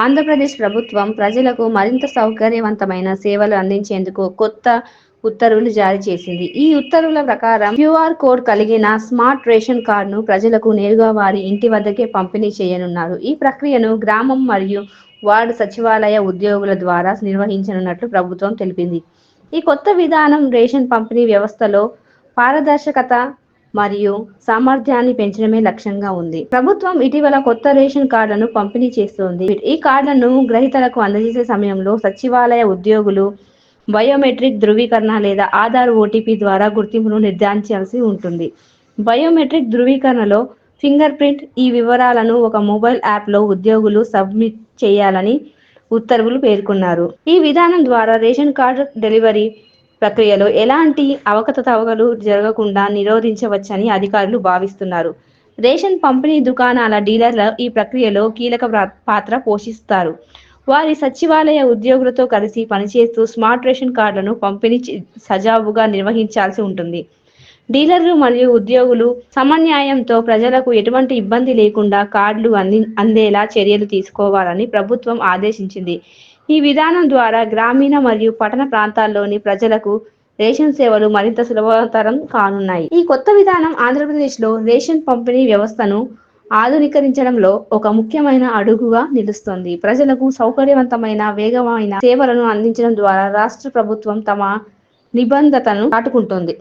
ఆంధ్రప్రదేశ్ ప్రభుత్వం ప్రజలకు మరింత సౌకర్యవంతమైన సేవలు అందించేందుకు కొత్త ఉత్తర్వులు జారీ చేసింది. ఈ ఉత్తర్వుల ప్రకారం క్యూఆర్ కోడ్ కలిగిన స్మార్ట్ రేషన్ కార్డును ప్రజలకు నేరుగా వారి ఇంటి వద్దకే పంపిణీ చేయనున్నారు. ఈ ప్రక్రియను గ్రామం మరియు వార్డు సచివాలయ ఉద్యోగుల ద్వారా నిర్వహించనున్నట్లు ప్రభుత్వం తెలిపింది. ఈ కొత్త విధానం రేషన్ పంపిణీ వ్యవస్థలో పారదర్శకత మరియు సామర్థ్యాన్ని పెంచడమే లక్ష్యంగా ఉంది. ప్రభుత్వం ఇటీవల కొత్త రేషన్ కార్డులను పంపిణీ చేస్తోంది. ఈ కార్డులను గ్రహీతలకు అందజేసే సమయంలో సచివాలయ ఉద్యోగులు బయోమెట్రిక్ ధృవీకరణ లేదా ఆధార్ ఓటీపీ ద్వారా గుర్తింపును నిర్ధారించాల్సి ఉంటుంది. బయోమెట్రిక్ ధృవీకరణలో ఫింగర్ ప్రింట్ ఈ వివరాలను ఒక మొబైల్ యాప్లో ఉద్యోగులు సబ్మిట్ చేయాలని ఉత్తర్వులు పేర్కొన్నారు. ఈ విధానం ద్వారా రేషన్ కార్డు డెలివరీ ప్రక్రియలో ఎలాంటి అవకతవకలు జరగకుండా నిరోధించవచ్చని అధికారులు భావిస్తున్నారు. రేషన్ పంపిణీ దుకాణాల డీలర్లు ఈ ప్రక్రియలో కీలక పాత్ర పోషిస్తారు. వారి సచివాలయ ఉద్యోగులతో కలిసి పనిచేస్తూ స్మార్ట్ రేషన్ కార్డులను పంపిణీ సజావుగా నిర్వహించాల్సి ఉంటుంది. డీలర్లు మరియు ఉద్యోగులు సమన్వయంతో ప్రజలకు ఎటువంటి ఇబ్బంది లేకుండా కార్డులు అందేలా చర్యలు తీసుకోవాలని ప్రభుత్వం ఆదేశించింది. ఈ విధానం ద్వారా గ్రామీణ మరియు పట్టణ ప్రాంతాల్లోని ప్రజలకు రేషన్ సేవలు మరింత సులభతరం కానున్నాయి. ఈ కొత్త విధానం ఆంధ్రప్రదేశ్లో రేషన్ పంపిణీ వ్యవస్థను ఆధునీకరించడంలో ఒక ముఖ్యమైన అడుగుగా నిలుస్తోంది. ప్రజలకు సౌకర్యవంతమైన, వేగమైన సేవలను అందించడం ద్వారా రాష్ట్ర ప్రభుత్వం తమ నిబద్ధతను చాటుకుంటోంది.